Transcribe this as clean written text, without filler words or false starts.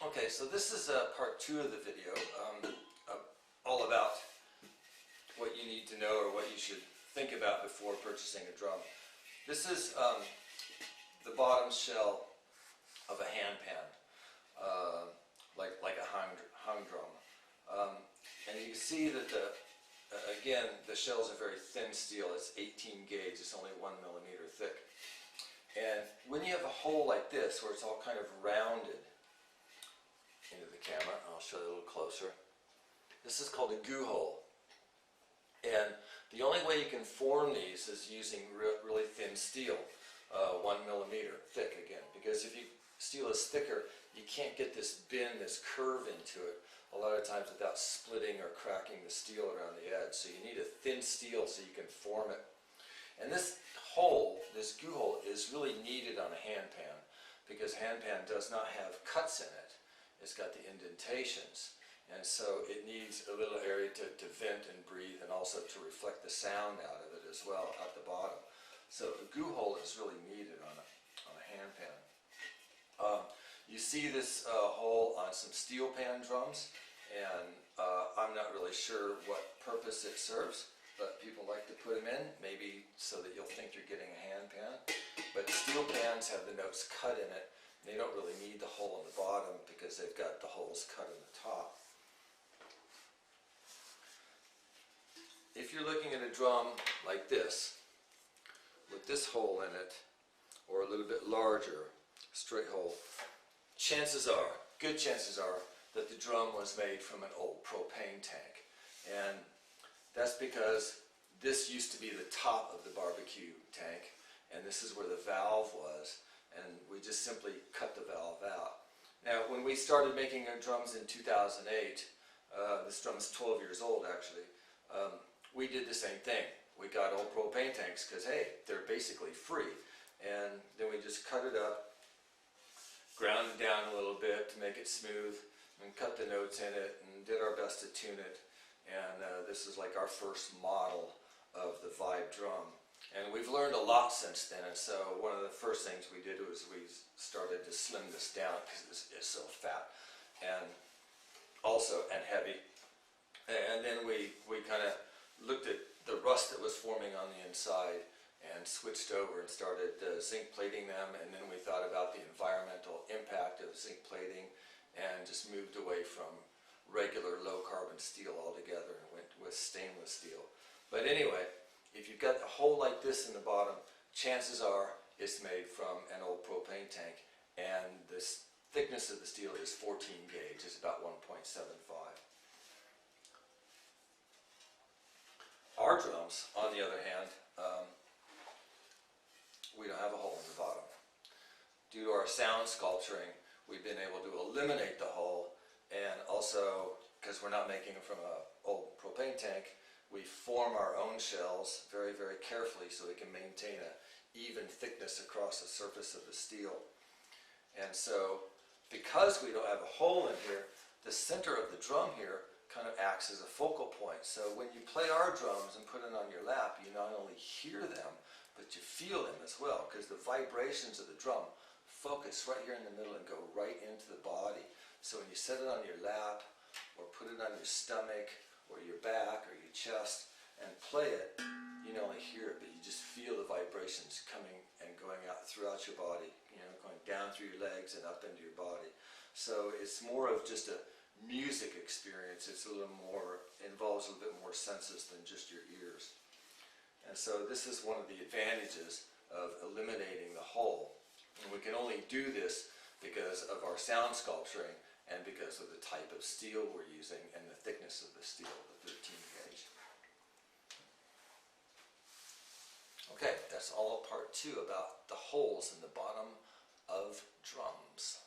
Okay, so this is part 2 of the video, all about what you need to know or what you should think about before purchasing a drum. This is the bottom shell of a handpan, like a hung drum. And you can see that again, the shells are very thin steel. It's 18 gauge, it's only 1 millimeter thick. And when you have a hole like this, where it's all kind of rounded into the camera, I'll show you a little closer. This is called a goo hole. And the only way you can form these is using really thin steel, 1 millimeter thick again. Because if steel is thicker, you can't get this bend, this curve into it a lot of times without splitting or cracking the steel around the edge. So you need a thin steel so you can form it. And this hole, this goo hole, is really needed on a handpan because handpan does not have cuts in it. It's got the indentations. And so it needs a little area to vent and breathe and also to reflect the sound out of it as well at the bottom. So a goo hole is really needed on a handpan. You see this hole on some Steelpan drums, and I'm not really sure what purpose it serves, but people like to put them in, maybe so that you'll think you're getting a handpan. But Steelpans have the notes cut in it. They don't really need the hole in the bottom because they've got the holes cut in the top. If you're looking at a drum like this, with this hole in it, or a little bit larger, straight hole, good chances are that the drum was made from an old propane tank. And that's because this used to be the top of the barbecue tank, and this is where the valve was, and we just simply cut the valve out. Now, when we started making our drums in 2008, this drum is 12 years old actually, we did the same thing. We got old propane tanks because, hey, they're basically free. And then we just cut it up, ground it down a little bit to make it smooth, and cut the notes in it, and did our best to tune it. And this is like our first model of the Vibe drum. And we've learned a lot since then, and so one of the first things we did was we started to slim this down because it's so fat and heavy. And then we kind of looked at the rust that was forming on the inside and switched over and started zinc plating them, and then we thought about the environmental impact of zinc plating and just moved away from regular low carbon steel altogether and went with stainless steel. But anyway, if you've got a hole like this in the bottom, chances are it's made from an old propane tank, and the thickness of the steel is 14 gauge, it's about 1.75. Our drums, on the other hand, we don't have a hole in the bottom. Due to our sound sculpturing, we've been able to eliminate the hole, and also, because we're not making them from an old propane tank, we form our own shells very, very carefully so we can maintain an even thickness across the surface of the steel. And so, because we don't have a hole in here, the center of the drum here kind of acts as a focal point. So when you play our drums and put it on your lap, you not only hear them, but you feel them as well, because the vibrations of the drum focus right here in the middle and go right into the body. So when you set it on your lap, or put it on your stomach, or your back, or your chest, and play it, you not only hear it, but you just feel the vibrations coming and going out throughout your body, going down through your legs and up into your body. So it's more of just a music experience. It's involves a little bit more senses than just your ears. And so this is one of the advantages of eliminating the hole. And we can only do this because of our sound sculpturing and because of the type of steel we're using and the thickness of the steel, the 13 gauge. Okay, that's all part 2 about the holes in the bottom of drums.